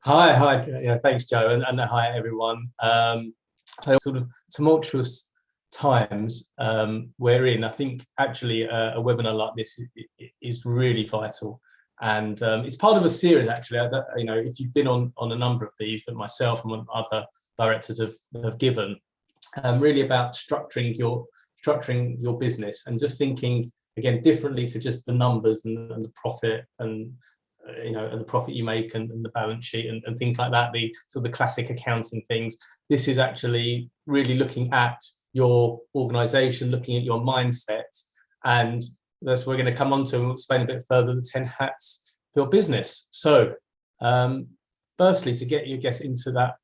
Hi. Yeah, thanks, Joe, and hi everyone. Sort of tumultuous times we're in. I think actually a webinar like this is really vital, and it's part of a series. Actually, if you've been on a number of these that myself and other directors have given, really about structuring your business and just thinking again differently to just the numbers and the profit and and the profit you make and the balance sheet and things like that, the sort of the classic accounting things. This is actually really looking at your organization, looking at your mindset, and that's what we're going to come on to and we'll explain a bit further the 10 hats for your business. So firstly, to get you into that,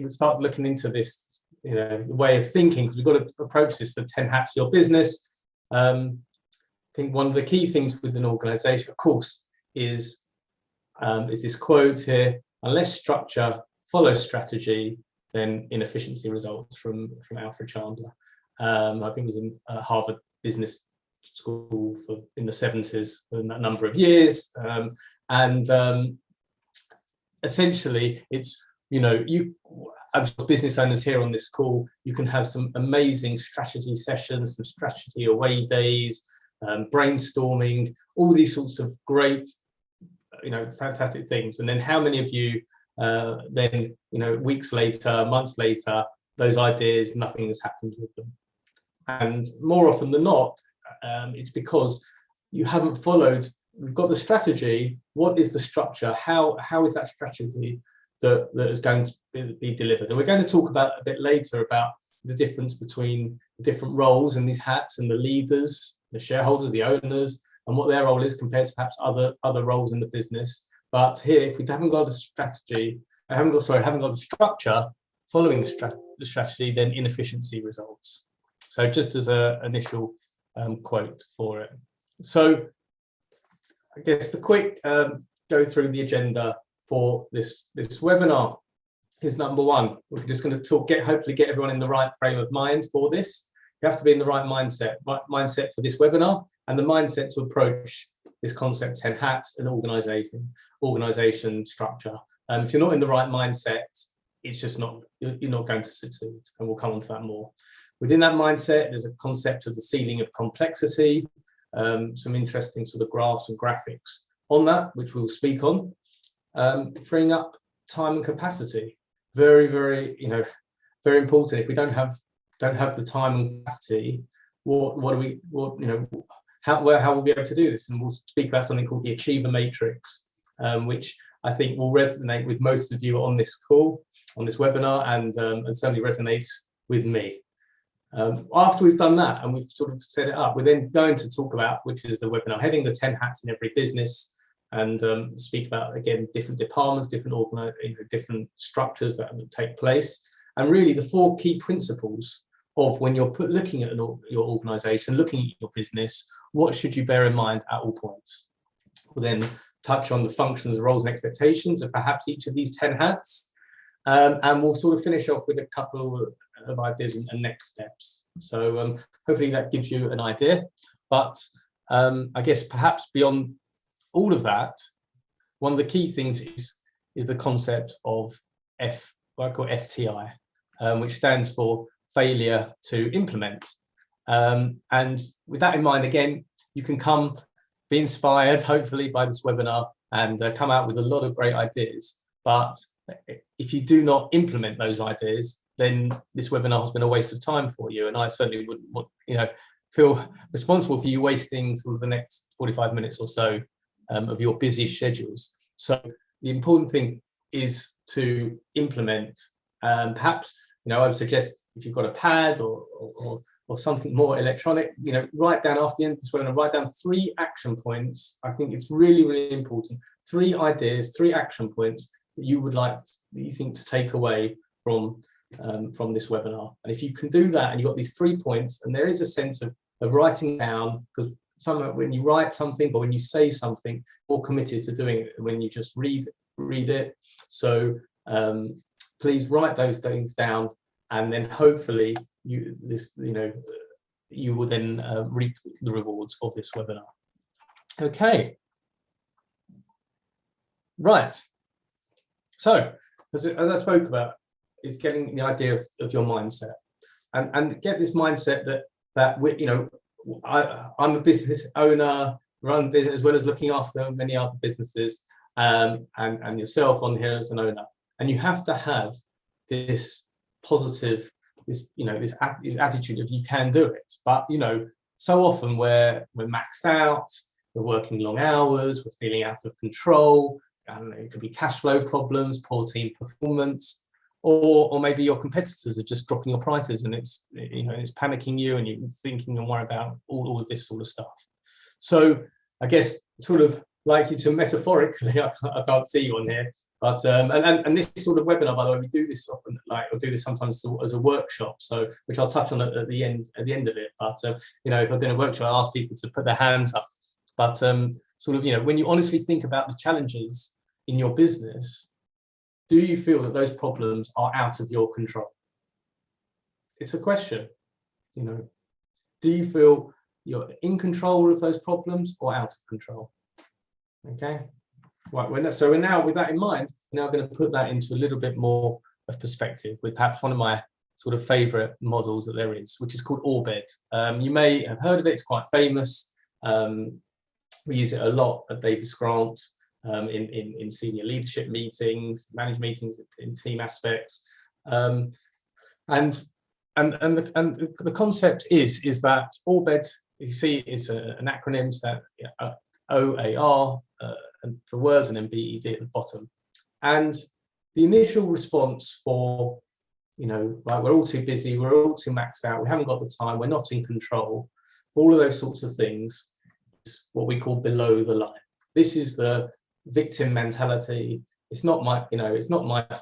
start looking into this way of thinking, because we've got to approach this for 10 hats for your business. I think one of the key things with an organization, of course, is this quote here: unless structure follows strategy, then inefficiency results, from Alfred Chandler. I think it was in Harvard Business School in the 70s for a number of years. Essentially, it's, I'm sure business owners here on this call, you can have some amazing strategy sessions, some strategy away days, brainstorming, all these sorts of great, fantastic things. And then how many of you then, weeks later, months later, those ideas, nothing has happened with them? And more often than not, it's because you haven't followed. We've got the strategy. What is the structure? How is that strategy that is going to be delivered? And we're going to talk about a bit later about the difference between the different roles in these hats and the leaders, the shareholders, the owners, and what their role is compared to perhaps other roles in the business. But here, if we haven't got a strategy, haven't got a structure following the strategy, then inefficiency results. So just as an initial quote for it. So I guess the quick go through the agenda for this webinar is number one. We're just going to hopefully get everyone in the right frame of mind for this. You have to be in the right mindset for this webinar, and the mindset to approach this concept 10 hats and organization structure. If you're not in the right mindset, it's just you're not going to succeed, and we'll come on to that more. Within that mindset, there's a concept of the ceiling of complexity, some interesting sort of graphs and graphics on that, which we'll speak on. Freeing up time and capacity, very, very, very important. If we don't have the time and capacity, how will we be able to do this? And we'll speak about something called the Achiever Matrix, which I think will resonate with most of you on this call, on this webinar, and certainly resonates with me. After we've done that and we've sort of set it up, we're then going to talk about, which is the webinar heading, the 10 hats in every business, and speak about, again, different departments, different structures that take place, and really the 4 key principles of when you're looking at your organization, looking at your business, what should you bear in mind at all points. We'll then touch on the functions, roles, and expectations of perhaps each of these 10 hats, and we'll sort of finish off with a couple of ideas and next steps. So hopefully that gives you an idea. But I guess perhaps beyond all of that, one of the key things is the concept of what I call FTI, which stands for failure to implement. And with that in mind, again, you can be inspired, hopefully, by this webinar and come out with a lot of great ideas. But if you do not implement those ideas, then this webinar has been a waste of time for you. And I certainly wouldn't feel responsible for you wasting sort of the next 45 minutes or so of your busy schedules. So the important thing is to implement. Perhaps, I would suggest if you've got a pad or something more electronic, write down after the end of this webinar, write down 3 action points. I think it's really, really important. 3 ideas, 3 action points that you think to take away from this webinar. And if you can do that, and you've got these 3 points, and there is a sense of writing down, because when you write something or when you say something, more committed to doing it when you just read it. So please write those things down, and then hopefully you will then reap the rewards of this webinar. Okay. Right. So, as I spoke about, is getting the idea of your mindset, and get this mindset that we, I'm a business owner, run business as well as looking after many other businesses, and yourself on here as an owner, and you have to have this positive, this attitude of you can do it. But so often we're maxed out, we're working long hours, we're feeling out of control. I don't know, it could be cash flow problems, poor team performance, or maybe your competitors are just dropping your prices, and it's panicking you, and you're thinking and worrying about all of this sort of stuff. So I guess sort of like you to metaphorically, I can't see you on here, but and this sort of webinar, by the way, we do this often, or do this sometimes as a workshop, so which I'll touch on at the end of it. But if I'm doing a workshop, I ask people to put their hands up. But sort of when you honestly think about the challenges in your business, do you feel that those problems are out of your control? It's a question. Do you feel you're in control of those problems or out of control? Okay. Right. So we're now, with that in mind, we're now going to put that into a little bit more of perspective with perhaps one of my sort of favorite models that there is, which is called Orbed. You may have heard of it. It's quite famous. We use it a lot at Davis Grant. In senior leadership meetings, management meetings, in team aspects, and the concept is that Orbed, you see, is an acronym that OAR for words, and then BED at the bottom. And the initial response for like, we're all too busy, we're all too maxed out, we haven't got the time, we're not in control, all of those sorts of things is what we call below the line. This is the victim mentality. It's not my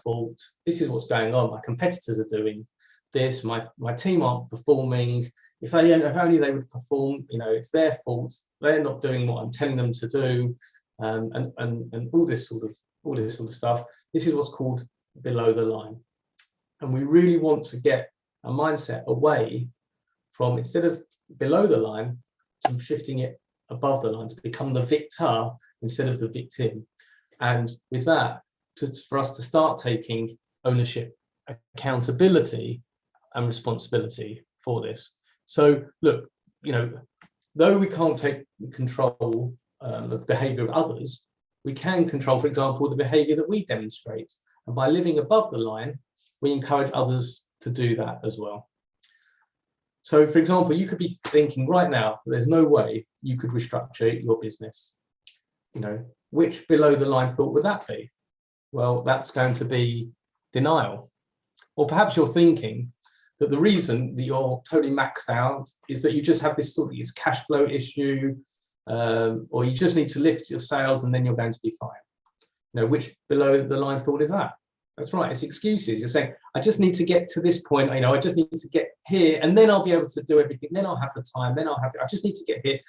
fault. This is what's going on. My competitors are doing this. My team aren't performing. If only they would perform. It's their fault. They're not doing what I'm telling them to do, and all this sort of stuff. This is what's called below the line, and we really want to get a mindset away from, instead of below the line, to shifting it above the line, to become the victor instead of the victim. And with that, for us to start taking ownership, accountability, and responsibility for this. So look, though we can't take control of the behavior of others, we can control, for example, the behavior that we demonstrate. And by living above the line, we encourage others to do that as well. So, for example, you could be thinking right now, there's no way you could restructure your business. Which below the line thought would that be? Well, that's going to be denial. Or perhaps you're thinking that the reason that you're totally maxed out is that you just have this sort of cash flow issue, or you just need to lift your sales and then you're going to be fine. Which below the line thought is that? That's right, it's excuses. You're saying, I just need to get to this point, I just need to get here, and then I'll be able to do everything, then I'll have the time, I just need to get here,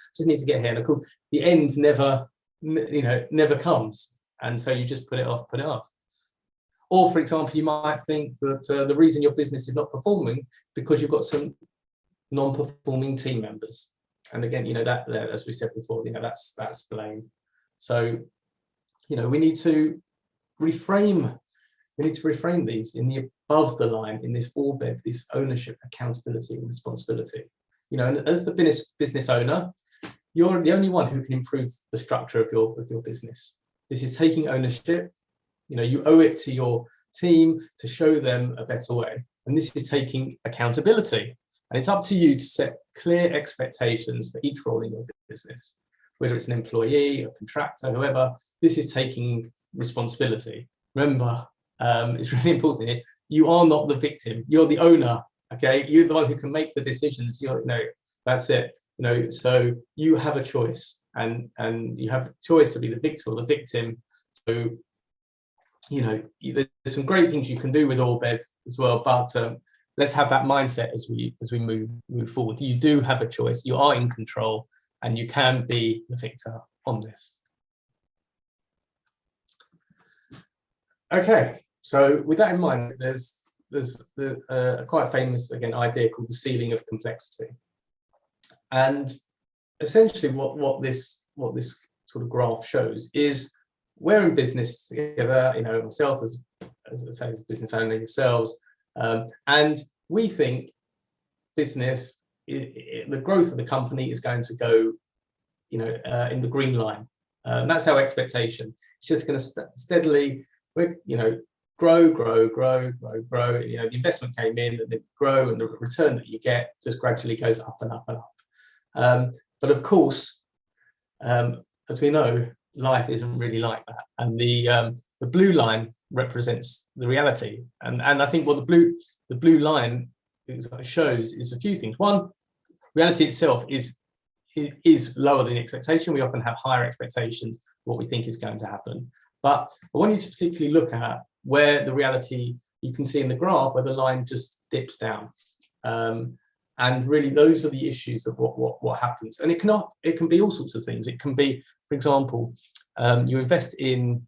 And of course, the end never comes. And so you just put it off. Or, for example, you might think that the reason your business is not performing because you've got some non-performing team members. And again, that as we said before, that's blame. So, we need to reframe these in the above the line, in this Orbed, this ownership, accountability, and responsibility. And as the business owner, you're the only one who can improve the structure of your business. This is taking ownership. You owe it to your team to show them a better way. And this is taking accountability. And it's up to you to set clear expectations for each role in your business, whether it's an employee, a contractor, whoever. This is taking responsibility. Remember, it's really important here. You are not the victim. You're the owner. Okay, you're the one who can make the decisions. That's it. So you have a choice, and you have a choice to be the victor or the victim. So there's some great things you can do with Orbed as well. But let's have that mindset as we move forward. You do have a choice. You are in control, and you can be the victor on this. Okay. So with that in mind, there's a quite famous, again, idea called the ceiling of complexity. And essentially what this sort of graph shows is we're in business together, myself as as I say, as a business owner yourselves. And we think business, the growth of the company is going to go, in the green line. That's our expectation. It's just going to steadily, grow. The investment came in and then grow, and the return that you get just gradually goes up and up and up. But of course, as we know, life isn't really like that. And the blue line represents the reality. And I think what the blue line shows is a few things. One, reality itself is lower than expectation. We often have higher expectations, what we think is going to happen. But I want you to particularly look at where the reality, you can see in the graph where the line just dips down. And really those are the issues of what happens. And it can be all sorts of things. It can be, for example, you invest in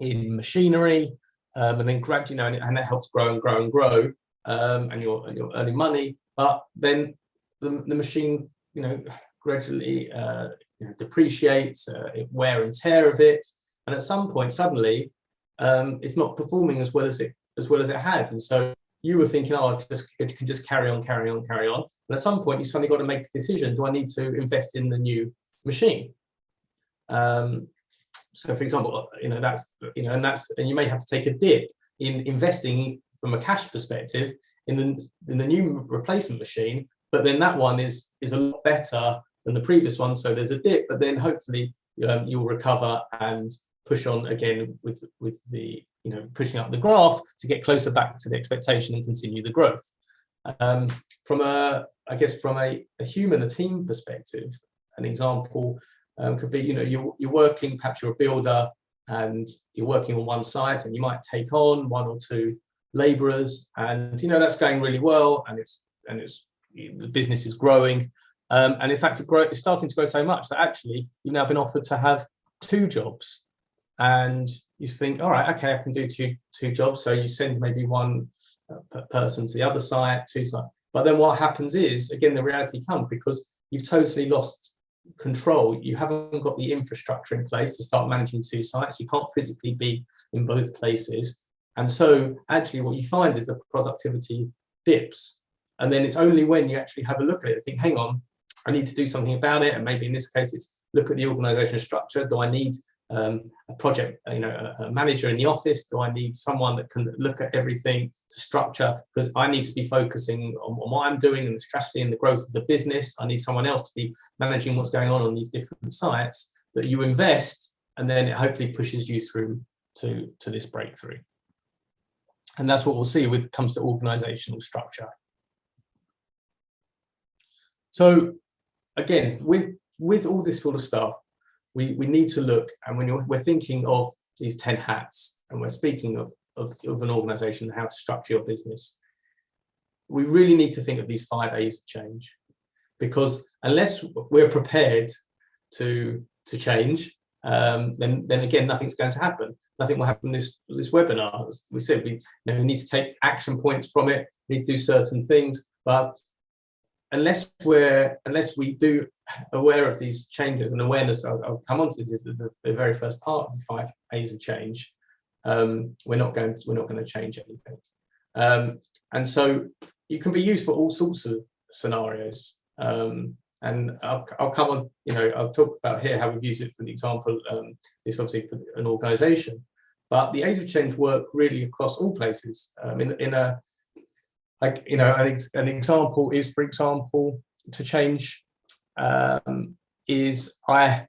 machinery, and then gradually, and that helps grow and grow and grow, and you're earning money, but then the machine, gradually depreciates, wear and tear of it, and at some point suddenly it's not performing as well as it had. And so you were thinking, it can just carry on. And at some point you suddenly got to make the decision, do I need to invest in the new machine? So for example, and you may have to take a dip in investing from a cash perspective in the new replacement machine, but then that one is a lot better than the previous one. So there's a dip, but then hopefully you'll recover and push on again with the, pushing up the graph to get closer back to the expectation and continue the growth. From a human, a team perspective, an example could be, you're working, perhaps you're a builder and you're working on one site, and you might take on one or two laborers, and that's going really well, and the business is growing, and in fact it's starting to grow so much that actually you've now been offered to have 2 jobs, and you think, all right, okay, I can do two jobs. So you send maybe one person to the other site, 2 sites, but then what happens is, again, the reality comes because you've totally lost control. You haven't got the infrastructure in place to start managing 2 sites. You can't physically be in both places, and so actually what you find is the productivity dips. And then it's only when you actually have a look at it and think, hang on, I need to do something about it. And maybe in this case, it's look at the organizational structure. Do I need a project, a manager in the office? Do I need someone that can look at everything to structure? Because I need to be focusing on what I'm doing and the strategy and the growth of the business. I need someone else to be managing what's going on these different sites, that you invest, and then it hopefully pushes you through to this breakthrough. And that's what we'll see when it comes to organizational structure. So again, with all this sort of stuff, we need to look, and when we're thinking of these 10 hats, and we're speaking of an organization, how to structure your business, we really need to think of these 5 A's of change, because unless we're prepared to change, then again, nothing's going to happen. Nothing will happen this webinar. As we said, we need to take action points from it, we need to do certain things, but unless we do aware of these changes, and awareness, I'll come on to this, is the very first part of the 5 A's of change. We're not going to change anything, and so you can be used for all sorts of scenarios. And I'll come on. I'll talk about here how we've used it for the example. This obviously for an organisation, but the A's of change work really across all places. An example is, for example, to change is I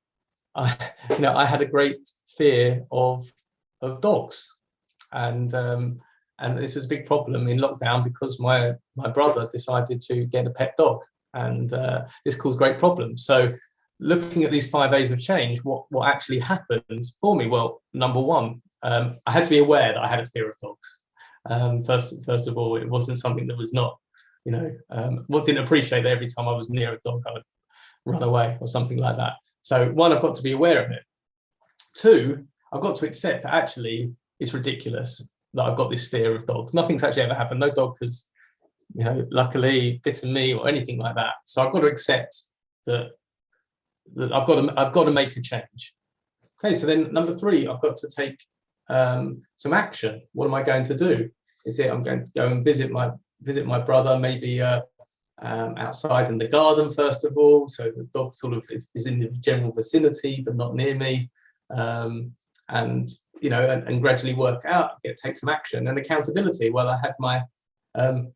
had a great fear of dogs, and this was a big problem in lockdown because my brother decided to get a pet dog, and this caused great problems. So looking at these 5 A's of change, what actually happened for me? Well, number one, I had to be aware that I had a fear of dogs. First of all, it wasn't something that was not, didn't appreciate that every time I was near a dog, I would run away or something like that. So 1, I've got to be aware of it. 2, I've got to accept that actually it's ridiculous that I've got this fear of dogs. Nothing's actually ever happened. No dog has, luckily bitten me or anything like that. So I've got to accept that I've got to make a change. Okay, so then number 3, I've got to take some action. What am I going to do? Is it I'm going to go and visit my brother, maybe outside in the garden first of all, so the dog sort of is in the general vicinity but not near me, and and gradually work out, take some action and accountability. Well, I had my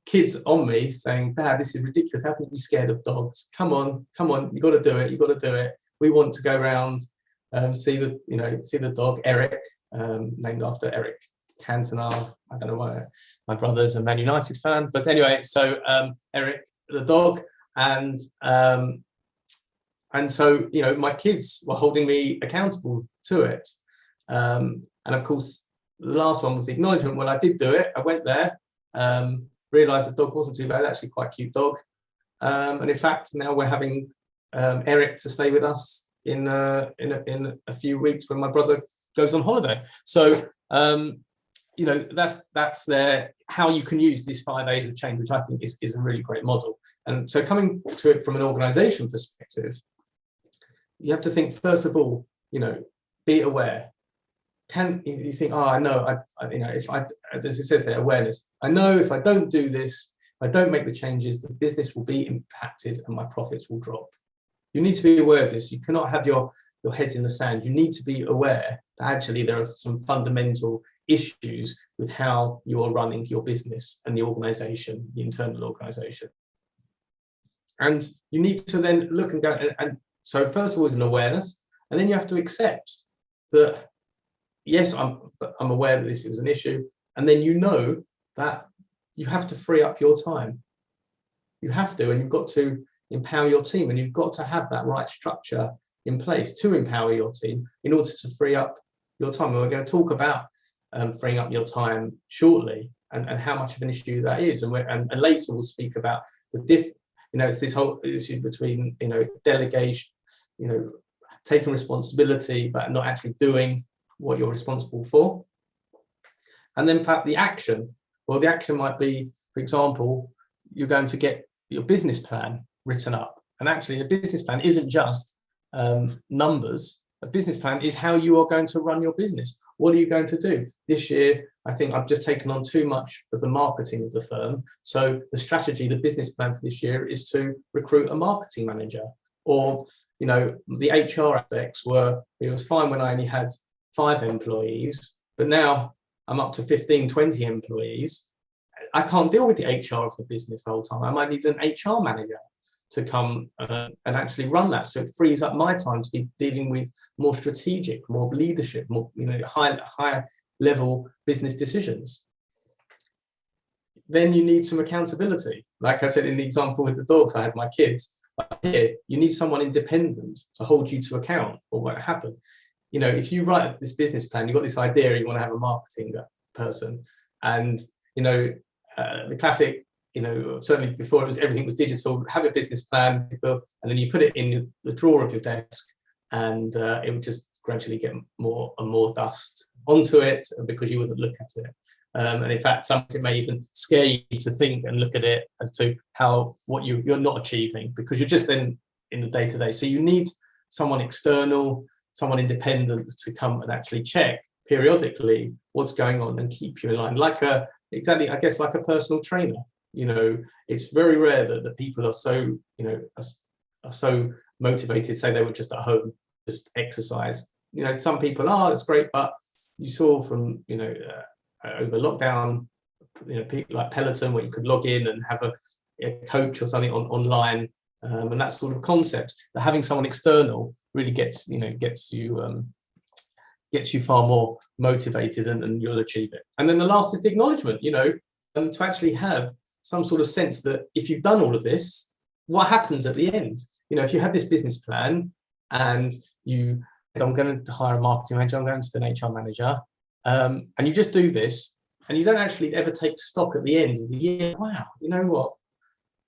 kids on me saying, "Dad, this is ridiculous. How can you be scared of dogs? Come on, you got to do it. You got to do it. We want to go around, see the dog, Eric, named after Eric Cantona. I don't know why my brother's a Man United fan, but anyway, so Eric, the dog, and so my kids were holding me accountable to it, and of course the last one was the acknowledgement. Well, I did do it. I went there, realised the dog wasn't too bad, actually quite a cute dog, and in fact now we're having Eric to stay with us in a few weeks when my brother goes on holiday. So that's there how you can use these 5 A's of change, which I think is a really great model. And so coming to it from an organisation perspective, you have to think first of all, be aware. Can you think, oh, I know, if I, as it says there, awareness. I know if I don't do this, if I don't make the changes, the business will be impacted and my profits will drop. You need to be aware of this. You cannot have your heads in the sand. You need to be aware that actually there are some fundamental issues with how you're running your business and the organization, the internal organization. And you need to then look and go, and so first of all is an awareness, and then you have to accept that, yes, I'm aware that this is an issue, and then that you have to free up your time. You have to, and you've got to empower your team, and you've got to have that right structure in place to empower your team in order to free up your time. And we're going to talk about freeing up your time shortly, and how much of an issue that is, and later we'll speak about it's this whole issue between delegation, taking responsibility but not actually doing what you're responsible for. And then perhaps the action. Well, the action might be, for example, you're going to get your business plan written up, and actually the business plan isn't just numbers. A business plan is how you are going to run your business. What are you going to do? This year, I think I've just taken on too much of the marketing of the firm. So the strategy, the business plan for this year is to recruit a marketing manager. Or, the HR aspects it was fine when I only had 5 employees, but now I'm up to 15, 20 employees. I can't deal with the HR of the business the whole time. I might need an HR manager to come and actually run that. So it frees up my time to be dealing with more strategic, more leadership, more higher level business decisions. Then you need some accountability. Like I said in the example with the dogs, I had my kids. But here, you need someone independent to hold you to account for what happened. If you write this business plan, you've got this idea, you want to have a marketing person, and the classic, certainly before everything was digital, have a business plan, and then you put it in the drawer of your desk, and it would just gradually get more and more dust onto it because you wouldn't look at it. And in fact, sometimes it may even scare you to think and look at it as to what you're not achieving, because you're just then in the day-to-day. So you need someone external, someone independent to come and actually check periodically what's going on and keep you in line, like a personal trainer. It's very rare that people are so are so motivated, say they were just at home, just exercise. Some people are, it's great, but you saw from over lockdown, people like Peloton, where you could log in and have a coach or something online, and that sort of concept. That having someone external really gets you far more motivated, and you'll achieve it. And then the last is the acknowledgement. To actually have some sort of sense that if you've done all of this, what happens at the end? If you have this business plan and I'm going to hire a marketing manager, I'm going to do an HR manager, and you just do this, and you don't actually ever take stock at the end of the year. Wow, you know what?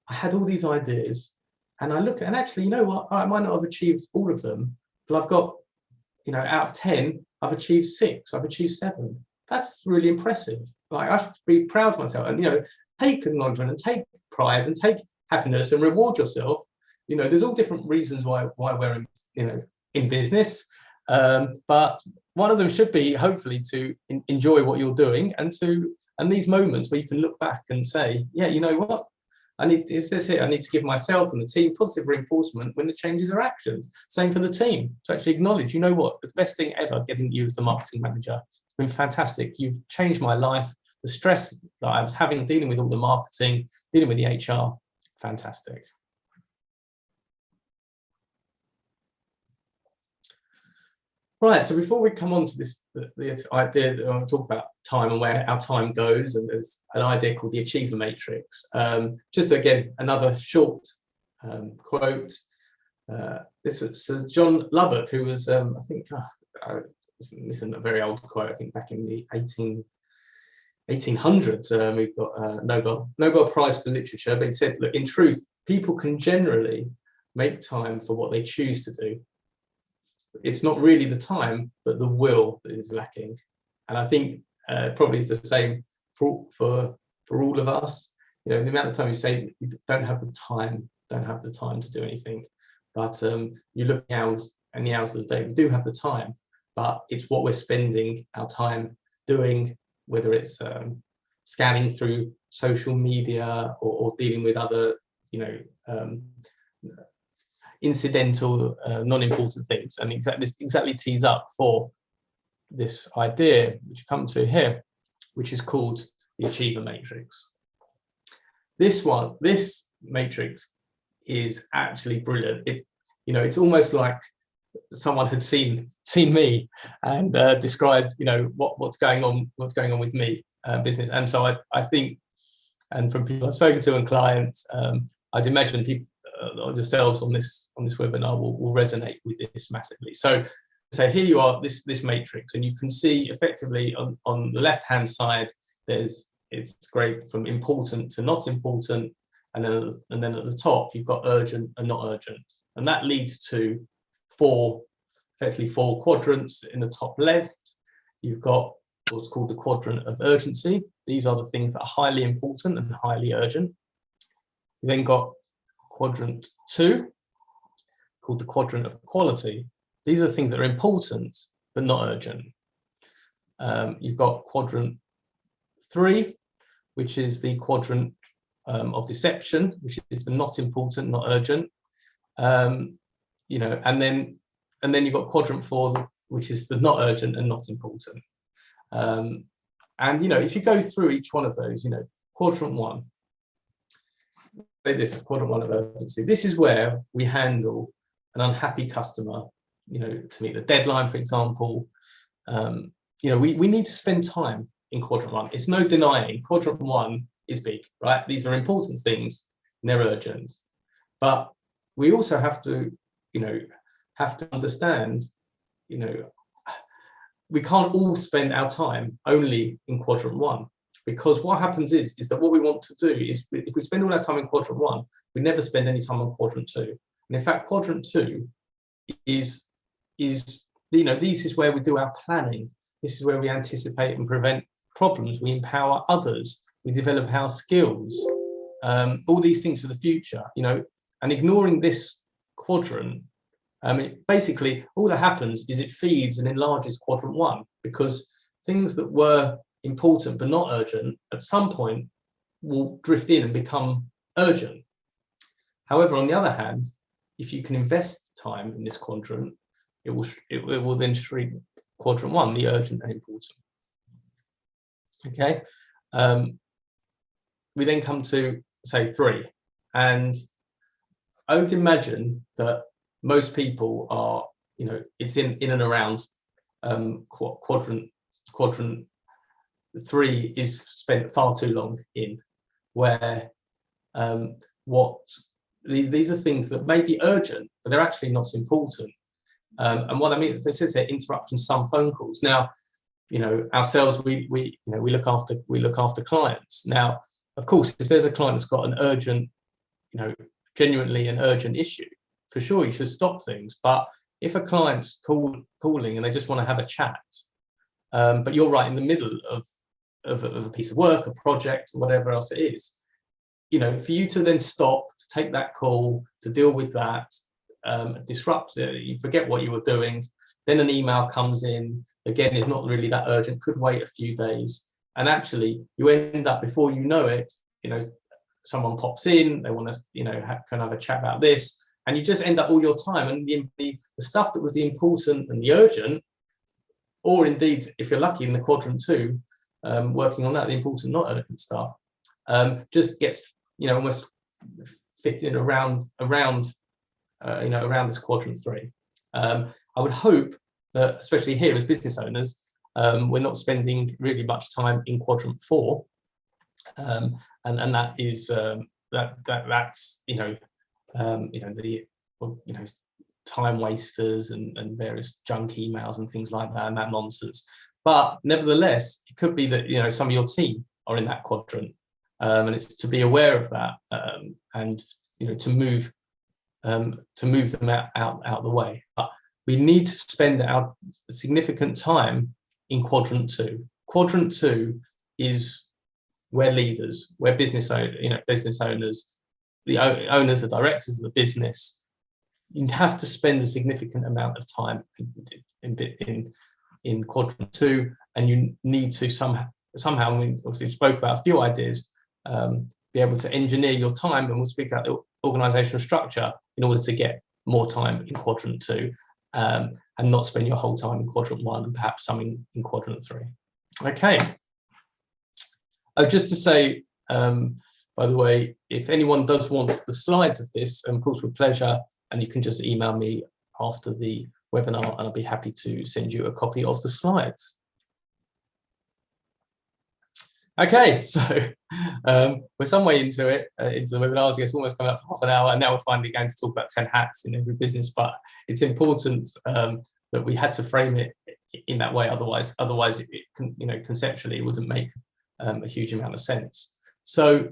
I had all these ideas, and I look, and actually, you know what? I might not have achieved all of them, but I've got, out of 10, I've achieved 6, I've achieved 7. That's really impressive. Like, I should be proud of myself, and take acknowledgement and take pride and take happiness and reward yourself. There's all different reasons why we're in business, but one of them should be hopefully to enjoy what you're doing, and these moments where you can look back and say, yeah, you know what, it says here, I need to give myself and the team positive reinforcement when the changes are actioned. Same for the team, to actually acknowledge, you know what, the best thing ever getting you as the marketing manager. It's been fantastic. You've changed my life. The stress that I was having, dealing with all the marketing, dealing with the HR, fantastic. Right, so before we come on to this idea that I want to talk about time and where our time goes, and there's an idea called the Achiever Matrix. Just again, another short quote. This was Sir John Lubbock, who was, I think, this isn't a very old quote, I think back in the 1800s, we've got a Nobel Prize for Literature, but he said, look, in truth, people can generally make time for what they choose to do. It's not really the time, but the will that is lacking. And I think probably it's the same for all of us. You know, the amount of time you say you don't have the time to do anything. But you look out and the hours of the day, we do have the time, but it's what we're spending our time doing, whether it's scanning through social media or dealing with other, you know, incidental, non-important things. And this exactly tees up for this idea, which you come to here, which is called the Achiever Matrix. This matrix is actually brilliant. You know, it's almost like someone had seen me and described, you know, what's going on with me, business. And so I think, and from people I've spoken to and clients, I'd imagine people yourselves on this webinar will resonate with this massively. So here you are, this matrix, and you can see effectively on the left hand side it's great from important to not important, and then at the top you've got urgent and not urgent, and that leads to effectively four quadrants. In the top left you've got what's called the quadrant of urgency. These are the things that are highly important and highly urgent. You then got quadrant 2, called the quadrant of quality. These are things that are important but not urgent. You've got quadrant 3, which is the quadrant of deception, which is the not important, not urgent. You know, and then you've got quadrant 4, which is the not urgent and not important. And you know, if you go through each one of those, you know, quadrant 1. Say this, quadrant 1 of urgency. This is where we handle an unhappy customer, you know, to meet the deadline, for example. You know, we need to spend time in quadrant 1. It's no denying quadrant 1 is big, right? These are important things and they're urgent. But we also have to, you know, understand, you know, we can't all spend our time only in quadrant 1. Because what happens is that what we want to do is, if we spend all our time in quadrant 1, we never spend any time on quadrant 2. And in fact, quadrant 2 is you know, this is where we do our planning. This is where we anticipate and prevent problems. We empower others. We develop our skills. All these things for the future, you know. And ignoring this quadrant, basically all that happens is it feeds and enlarges quadrant 1, because things that were important but not urgent at some point will drift in and become urgent. However, on the other hand, if you can invest time in this quadrant, it will then shrink quadrant 1, the urgent and important. Okay, we then come to say 3, and I would imagine that most people are, you know, it's in and around quadrant 3 is spent far too long in, where these are things that may be urgent, but they're actually not important. And what I mean, it says here, interruptions, some phone calls. Now, you know, ourselves, we look after clients. Now, of course, if there's a client that's got an urgent, you know, genuinely an urgent issue, for sure you should stop things. But if a client's calling and they just want to have a chat, but you're right in the middle of a piece of work, a project, or whatever else it is, you know, for you to then stop, to take that call, to deal with that, disrupts it, you forget what you were doing, then an email comes in, again, is not really that urgent, could wait a few days, and actually you end up, before you know it, someone pops in, they want to, can have a chat about this, and you just end up all your time, and the stuff that was the important and the urgent, or indeed, if you're lucky in the quadrant 2, working on that, the important, not urgent stuff, just gets, almost fitted around this quadrant 3. I would hope that, especially here as business owners, we're not spending really much time in quadrant 4, and that is that's time wasters and various junk emails and things like that, and that nonsense. But nevertheless, it could be that some of your team are in that quadrant, and it's to be aware of that, and to move them out the way. But we need to spend our significant time in quadrant 2. Quadrant 2 is where leaders, where business owners, the owners, the directors of the business, you have to spend a significant amount of time in quadrant 2, and you need to somehow, we obviously spoke about a few ideas, be able to engineer your time, and we'll speak about the organizational structure in order to get more time in quadrant 2, and not spend your whole time in quadrant 1 and perhaps some in quadrant 3. Okay. Just to say, by the way, if anyone does want the slides of this, of course, with pleasure, and you can just email me after the webinar, and I'll be happy to send you a copy of the slides. Okay, so we're some way into the webinar. I guess almost coming up for half an hour, and now we're finally going to talk about 10 hats in every business. But it's important that we had to frame it in that way. Otherwise, conceptually, it wouldn't make a huge amount of sense. So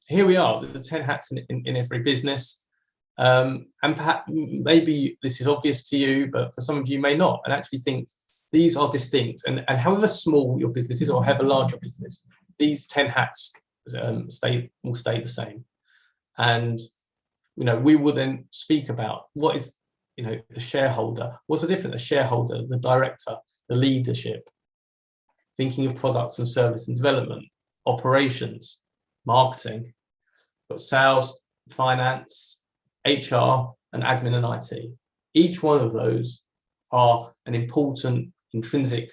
here we are, the 10 hats in every business. And perhaps maybe this is obvious to you, but for some of you may not, and actually think these are distinct. And however small your business is, or however large your business, these 10 hats will stay the same. And we will then speak about what is the shareholder. What's the difference? The shareholder, the director, the leadership, thinking of products and service and development, operations, marketing, but sales, finance, HR, and admin and IT. Each one of those are an important intrinsic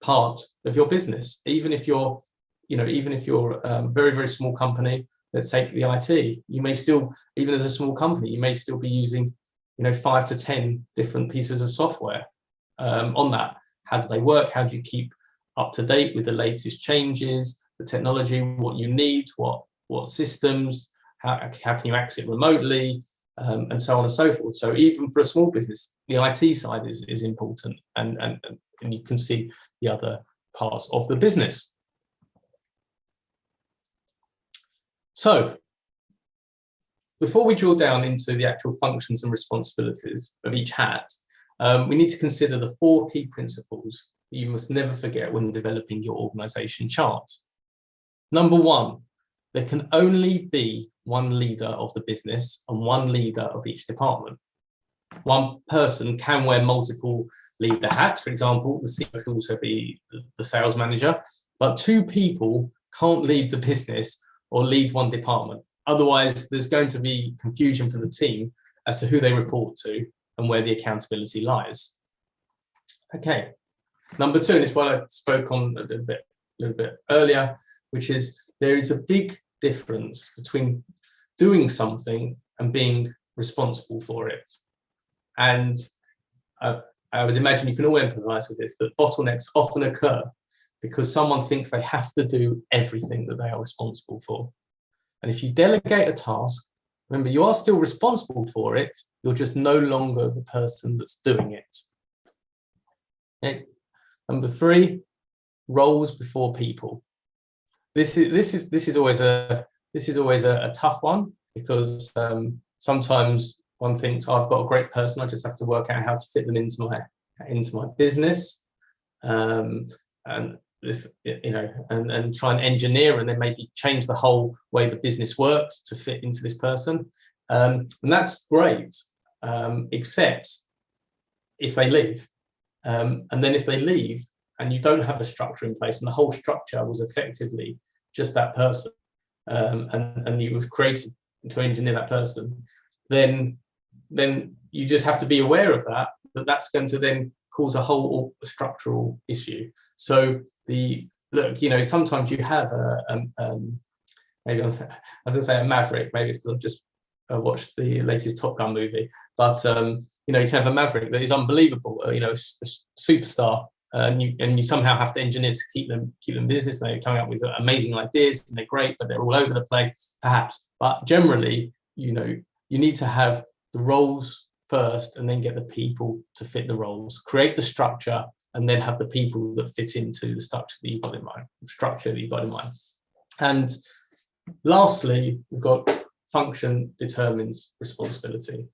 part of your business. Even if you're a very, very small company, let's take the IT, you may still, even as a small company, you may still be using 5 to 10 different pieces of software on that. How do they work? How do you keep up to date with the latest changes, the technology, what you need, what systems, how can you access it remotely, and so on and so forth. So even for a small business, the IT side is important, and you can see the other parts of the business. So before we drill down into the actual functions and responsibilities of each hat, we need to consider the 4 key principles that you must never forget when developing your organization chart. Number 1, there can only be one leader of the business and one leader of each department. One person can wear multiple leader hats. For example, the CEO could also be the sales manager, but 2 people can't lead the business or lead one department. Otherwise, there's going to be confusion for the team as to who they report to and where the accountability lies. Okay, number 2, and it's what I spoke on a little bit earlier, which is there is a big difference between doing something and being responsible for it. And I would imagine you can all empathize with this, that bottlenecks often occur because someone thinks they have to do everything that they are responsible for. And if you delegate a task, remember, you are still responsible for it, you're just no longer the person that's doing it. Okay. Number 3, roles before people. This is always a tough one, because sometimes one thinks, oh, I've got a great person, I just have to work out how to fit them into my business, and this, and try and engineer and then maybe change the whole way the business works to fit into this person, and that's great. except if they leave. And then if they leave and you don't have a structure in place, and the whole structure was effectively just that person, and it was created to engineer that person, then you just have to be aware of that's going to then cause a whole structural issue. So sometimes you have maybe I was going to say a maverick, maybe it's because I've just watched the latest Top Gun movie, but you can have a maverick that is unbelievable, a superstar, and you somehow have to engineer to keep them business. They're coming up with amazing ideas, and they're great, but they're all over the place, perhaps. But generally, you need to have the roles first, and then get the people to fit the roles. Create the structure, and then have the people that fit into the structure that you've got in mind. And lastly, we've got function determines responsibility.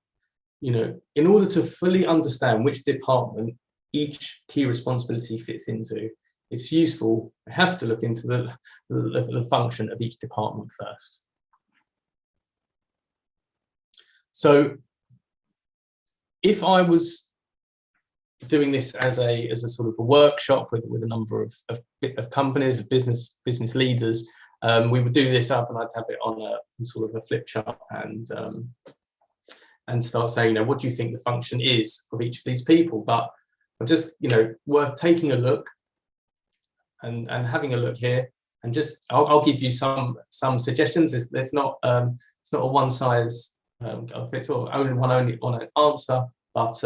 In order to fully understand which department each key responsibility fits into, it's useful to have to look into the function of each department first. So if I was doing this as a sort of a workshop with a number of companies, of business leaders, we would do this up, and I'd have it on a sort of a flip chart, and start saying, what do you think the function is of each of these people? But I'm just, worth taking a look and having a look here, and just I'll give you some suggestions. There's not it's not a one size fits all, only on an answer, but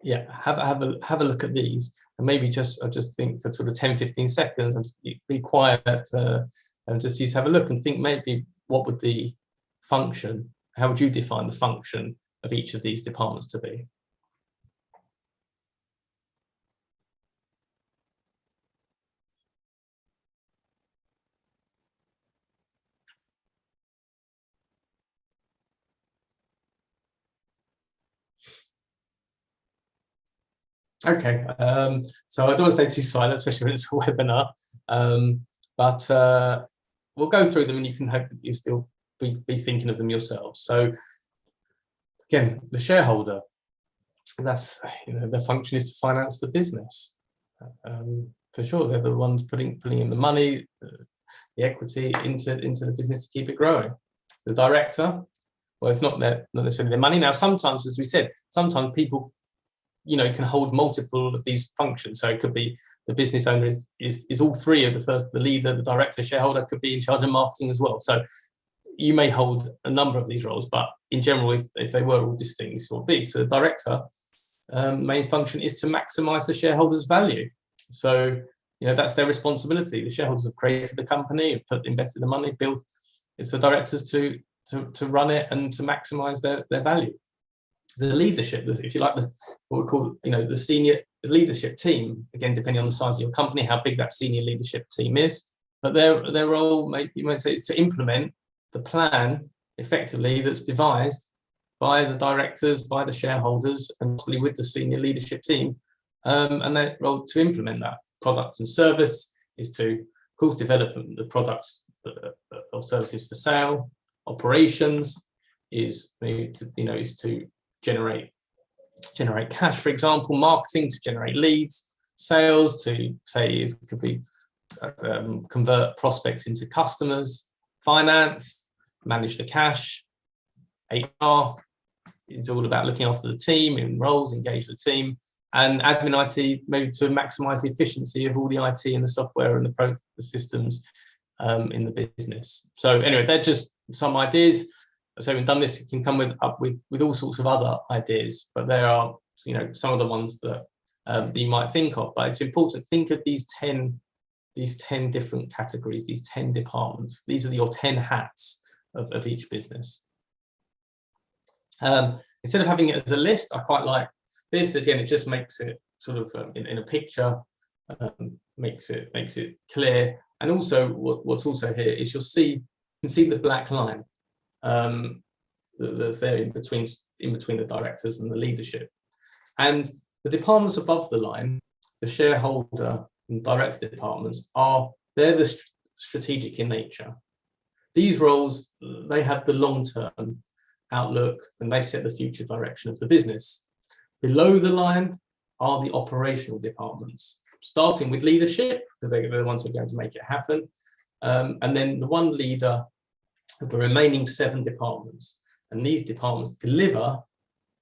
yeah, have a look at these, and maybe I just think for sort of 10-15 seconds, and just be quiet, and just you to have a look and think, maybe what would the function, how would you define the function of each of these departments to be? Okay, so I don't want to stay too silent, especially when it's a webinar, but we'll go through them, and you can hope that you still be thinking of them yourselves. So again, the shareholder, that's, their function is to finance the business. For sure, they're the ones putting in the money, the equity into the business to keep it growing. The director, well, it's not necessarily their money. Now, sometimes, as we said, sometimes people can hold multiple of these functions. So it could be the business owner is all three of the leader, the director, shareholder, could be in charge of marketing as well. So you may hold a number of these roles, but in general, if they were all distinct, this would be. So the director main function is to maximize the shareholders' value. So that's their responsibility. The shareholders have created the company, invested the money, built. It's the directors to run it and to maximize their value. The leadership, if you like, what we call the senior leadership team, again, depending on the size of your company, how big that senior leadership team is, but their role, you might say, is to implement the plan effectively that's devised by the directors, by the shareholders, and possibly with the senior leadership team, and their role to implement that. Products and service is to, of course, develop the products or services for sale. Operations is to generate cash, for example. Marketing, to generate leads. Sales, to say, could be convert prospects into customers. Finance, manage the cash. HR is all about looking after the team in roles, engage the team. And admin IT, maybe to maximize the efficiency of all the IT and the software and the systems in the business. So anyway, they're just some ideas. So we've done this, you can come up with all sorts of other ideas, but there are some of the ones that you might think of. But it's important to think of these 10 different categories, these 10 departments. These are your 10 hats of each business. Instead of having it as a list, I quite like this. Again, it just makes it sort of in a picture, makes it clear. And also, what's also here is you can see the black line that's there in between the directors and the leadership. And the departments above the line, the shareholder and director departments, they're the strategic in nature. These roles, they have the long term, outlook, and they set the future direction of the business. Below the line are the operational departments, starting with leadership, because they're the ones who are going to make it happen. And then the one leader of the remaining 7 departments. And these departments deliver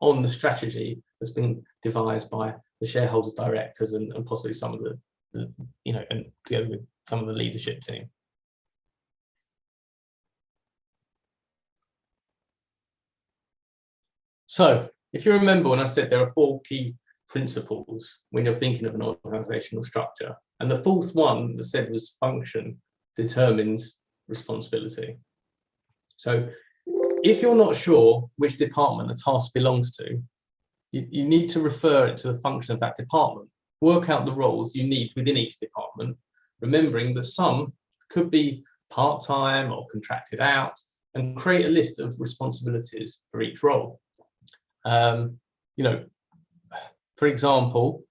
on the strategy that's been devised by the shareholders, directors, and possibly some of the and together with some of the leadership team. So if you remember when I said there are 4 key principles when you're thinking of an organizational structure, and the 4th one that said was function determines responsibility. So if you're not sure which department a task belongs to, you need to refer it to the function of that department. Work out the roles you need within each department, remembering that some could be part-time or contracted out, and create a list of responsibilities for each role. For example,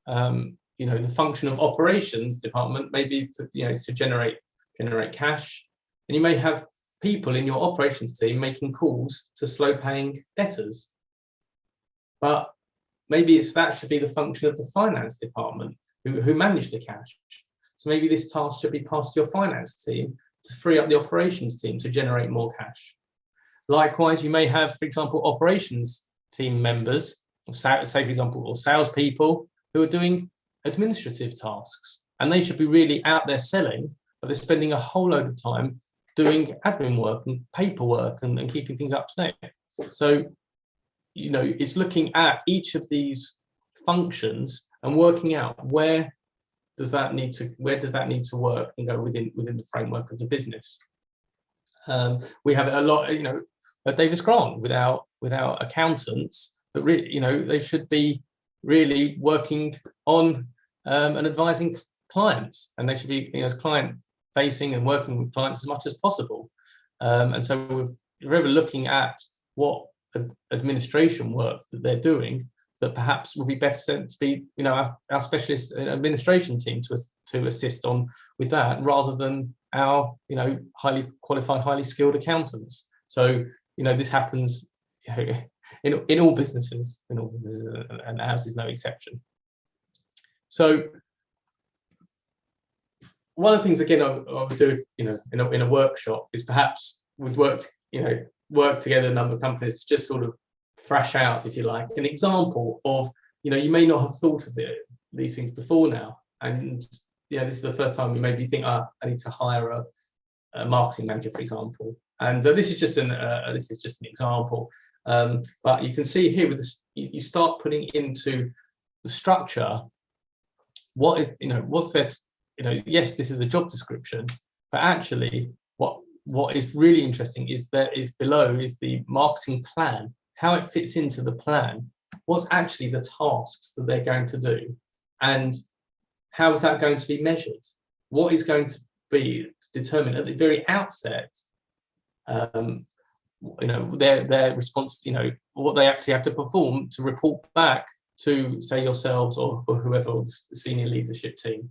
the function of operations department may be to generate cash, and you may have people in your operations team making calls to slow paying debtors. But maybe that should be the function of the finance department who manage the cash. So maybe this task should be passed to your finance team to free up the operations team to generate more cash. Likewise, you may have, for example, operations team members, say for example, or salespeople who are doing administrative tasks, and they should be really out there selling, but they're spending a whole load of time doing admin work and paperwork and keeping things up to date. So, it's looking at each of these functions and working out where does that need to work and go within the framework of the business. We have a lot, at Davis Grant without accountants, that they should be really working on and advising clients, and they should be client facing and working with clients as much as possible. And so we're ever looking at what administration work that they're doing, that perhaps would be better sent to be our specialist administration team to assist on with that, rather than our highly qualified, highly skilled accountants. So this happens in all businesses, and ours is no exception. So one of the things, again, I would do in a workshop is perhaps we'd work together, a number of companies, to just sort of thrash out, if you like, an example of you may not have thought of these things before now, and this is the first time you maybe think, I need to hire a marketing manager, for example. And this is just an example, but you can see here with this, you start putting into the structure what is what's that. Yes, this is a job description, but actually what is really interesting is below is the marketing plan, how it fits into the plan, what's actually the tasks that they're going to do, and how is that going to be measured? What is going to be determined at the very outset? Their response, what they actually have to perform to report back to, say, yourselves or whoever, or the senior leadership team.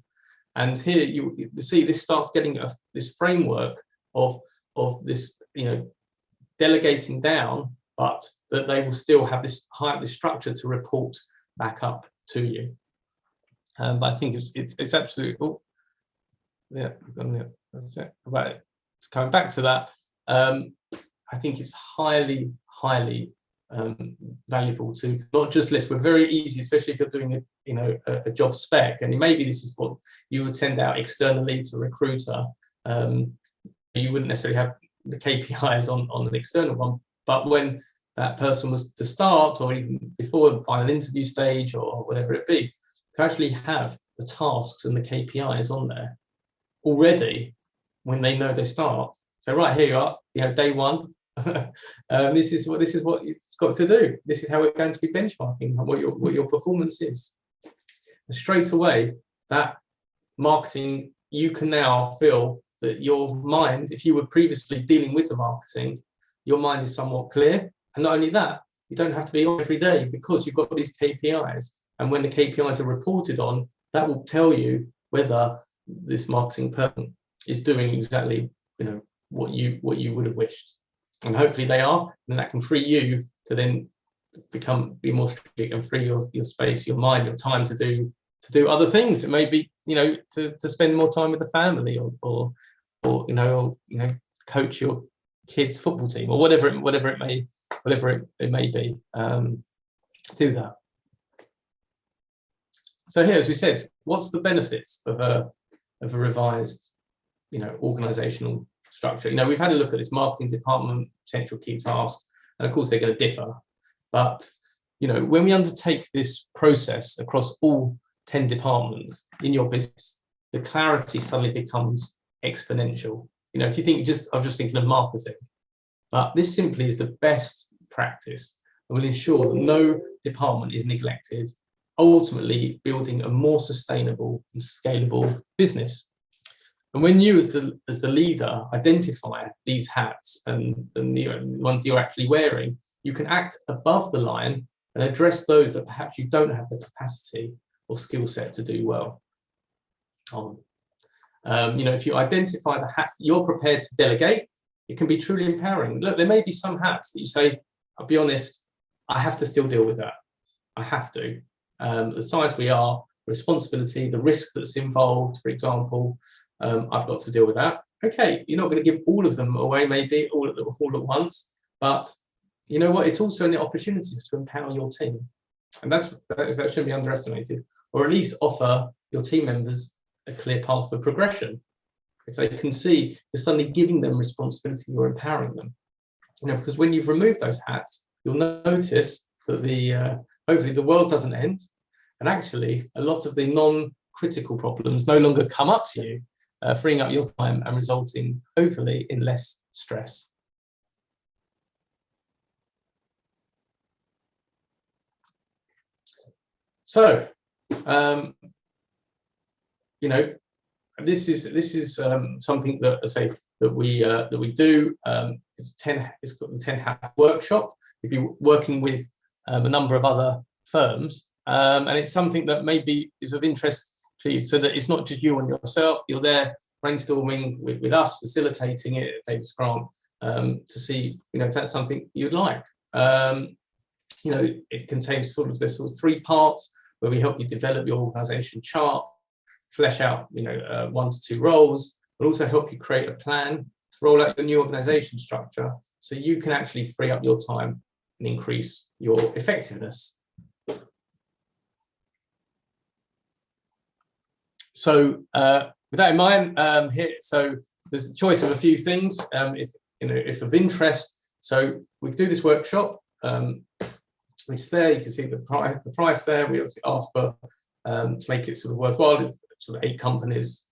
And here you see this starts getting this framework of this, delegating down, but that they will still have this structure to report back up to you. But I think it's absolutely. Oh, yeah, that's it. But coming back to that, I think it's highly valuable to not just list. We're very easy, especially if you're doing a job spec, and maybe this is what you would send out externally to a recruiter. You wouldn't necessarily have the KPIs on an external one, but when that person was to start, or even before the final interview stage or whatever it be, to actually have the tasks and the KPIs on there already when they know they start. So right, here you are, day one. This is what you've got to do. This is how we're going to be benchmarking what your performance is. And straight away, that marketing, you can now feel that your mind, if you were previously dealing with the marketing, your mind is somewhat clear. And not only that, you don't have to be on every day because you've got these KPIs. And when the KPIs are reported on, that will tell you whether this marketing person is doing exactly what you would have wished. and hopefully they are, then that can free you to then be more strategic and free your space, your mind, your time to do other things. It may be, to spend more time with the family, or coach your kids' football team, or whatever it may be. Do that. So here, as we said, what's the benefits of a revised, organizational structure? We've had a look at this marketing department, central key tasks, and of course they're going to differ. But when we undertake this process across all 10 departments in your business, the clarity suddenly becomes exponential. If you think I'm just thinking of marketing, but this simply is the best practice and will ensure that no department is neglected, ultimately building a more sustainable and scalable business. And when you, as the leader, identify these hats and the ones you're actually wearing, you can act above the line and address those that perhaps you don't have the capacity or skill set to do well on. If you identify the hats that you're prepared to delegate, it can be truly empowering. Look, there may be some hats that you say, I'll be honest, I have to still deal with that. I have to. The size we are, responsibility, the risk that's involved, for example, I've got to deal with that. Okay, you're not going to give all of them away, maybe all at once, but you know what? It's also an opportunity to empower your team, and that shouldn't be underestimated, or at least offer your team members a clear path for progression. If they can see you're suddenly giving them responsibility, you're empowering them. Because when you've removed those hats, you'll notice that hopefully the world doesn't end, and actually a lot of the non-critical problems no longer come up to you, freeing up your time and resulting hopefully in less stress. So, this is something that I say that we do. It's got the 10 hat workshop. We've been working with a number of other firms, and it's something that maybe is of interest to you, so that it's not just you and yourself. You're there brainstorming with us, facilitating it at Davis Grant, to see if that's something you'd like. It contains there's 3 parts where we help you develop your organization chart, flesh out 1 to 2 roles, but also help you create a plan to roll out your new organization structure so you can actually free up your time and increase your effectiveness. So with that in mind, so there's a choice of a few things, if of interest. So we do this workshop, which is there. You can see the price there. We obviously ask for to make it worthwhile. If 8 companies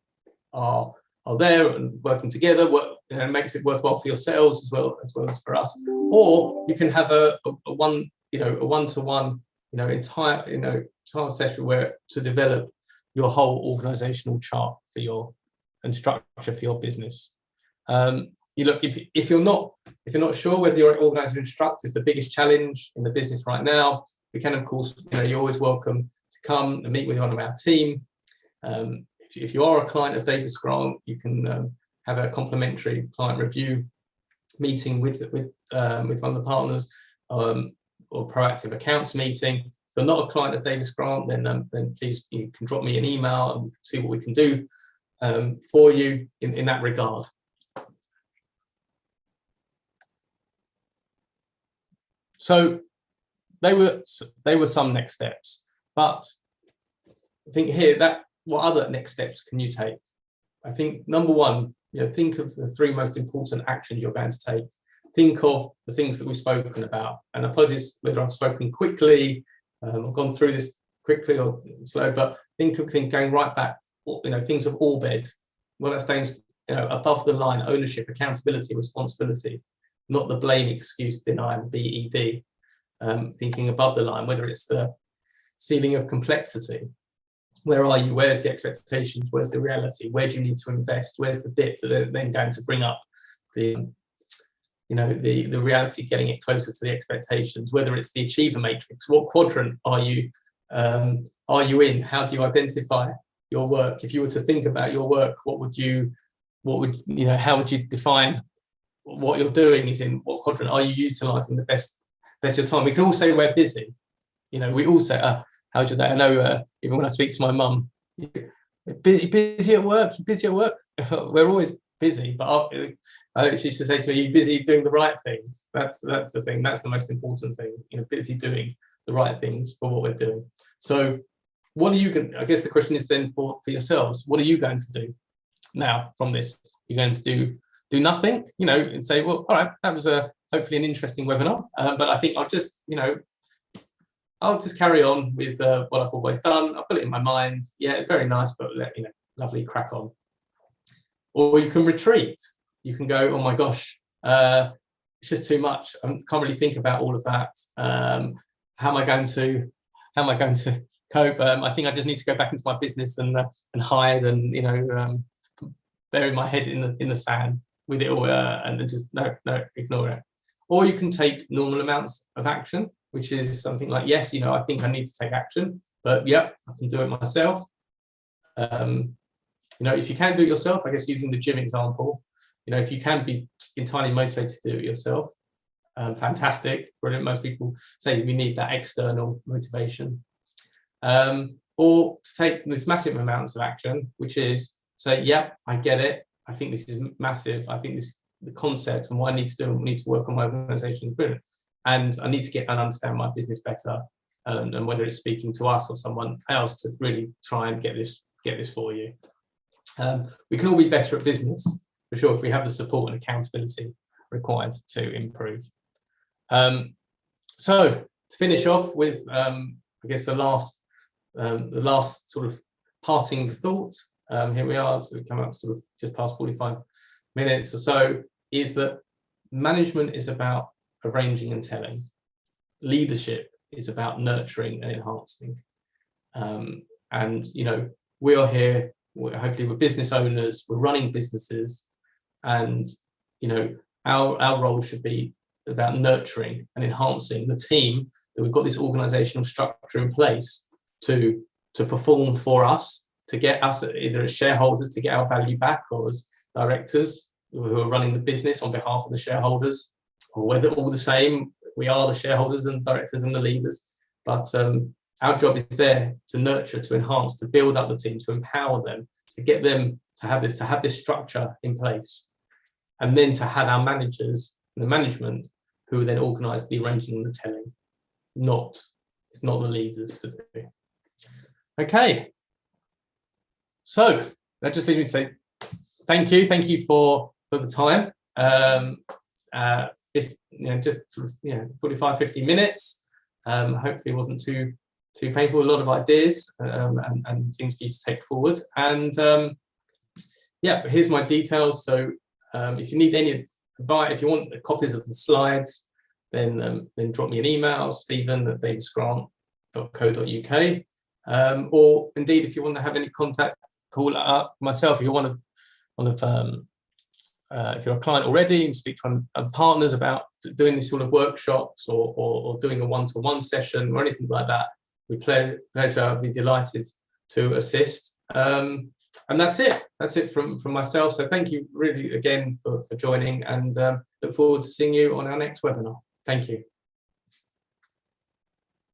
are there and working together, makes it worthwhile for yourselves as well as for us. Or you can have a one-to-one, entire session where to develop your whole organizational chart and structure for your business. If you're not sure whether your organizational structure is the biggest challenge in the business right now, we can, of course, you're always welcome to come and meet with one of our team. If you are a client of Davis Grant, you can have a complimentary client review meeting with one of the partners, or proactive accounts meeting. If you're not a client of Davis Grant, then please, you can drop me an email and see what we can do for you in that regard. So they were some next steps, but I think here what other next steps can you take? I think number 1, think of the 3 most important actions you're going to take. Think of the things that we've spoken about, and apologies whether I've spoken quickly. I've gone through this quickly or slow, but think of things going right back. Things of Orbed. Well, that stays above the line: ownership, accountability, responsibility, not the blame, excuse, deny, BED. Thinking above the line, whether it's the ceiling of complexity. Where are you? Where's the expectations? Where's the reality? Where do you need to invest? Where's the dip that they're then going to bring up the reality, getting it closer to the expectations? Whether it's the achiever matrix, what quadrant are you in? How do you identify your work? If you were to think about your work, how would you define what you're doing is in what quadrant. Are you utilising the best of your time? We can all say we're busy. We all say, how's your day? I know even when I speak to my mum, busy at work, you're busy at work. We're always busy, but she used to say to me, you're busy doing the right things. That's the thing. That's the most important thing, busy doing the right things for what we're doing. So what are you going I guess the question is then for yourselves, what are you going to do now from this? You're going to do nothing, and say, well, all right, that was hopefully an interesting webinar, but I think I'll just carry on with what I've always done. I'll put it in my mind. Yeah, it's very nice, but lovely, crack on. Or you can retreat. You can go, oh my gosh, it's just too much. I can't really think about all of that. How am I going to cope? I think I just need to go back into my business and hide and bury my head in the sand with it all, and then just no, ignore it. Or you can take normal amounts of action, which is something like, yes, I think I need to take action, but yeah, I can do it myself. If you can do it yourself, I guess using the gym example, if you can be entirely motivated to do it yourself, fantastic, brilliant. Most people say we need that external motivation. Or to take this massive amounts of action, which is say, yeah, I get it. I think this is massive. I think the concept and what I need to do, I need to work on my organization is brilliant. And I need to get and understand my business better, and whether it's speaking to us or someone else to really try and get this for you. We can all be better at business, for sure, if we have the support and accountability required to improve. So to finish off with, I guess the last sort of parting thoughts. Here we are, so we come up sort of just past 45 minutes or so, is that management is about arranging and telling. Leadership is about nurturing and enhancing. And we are here, hopefully we're business owners, we're running businesses, and our role should be about nurturing and enhancing the team, that we've got this organizational structure in place to perform for us, to get us either as shareholders to get our value back, or as directors who are running the business on behalf of the shareholders, or whether all the same, we are the shareholders and directors and the leaders. But our job is there to nurture, to enhance, to build up the team, to empower them, to get them to have this structure in place, and then to have our managers and the management who then organise the arranging and the telling, not the leaders to do. Okay. So that just leaves me to say thank you for the time. Just sort of 45, 50 minutes. Hopefully it wasn't too painful. A lot of ideas and things for you to take forward. And here's my details. So if you need any advice, if you want copies of the slides, then drop me an email, stephen@davidsgrant.co.uk. Or indeed, if you want to have any contact, call up myself. If you're if you're a client already and speak to partners about doing these sort of workshops or doing a one-to-one session or anything like that, with pleasure, I'd be delighted to assist. And that's it from myself. So thank you really again for joining, and look forward to seeing you on our next webinar. Thank you.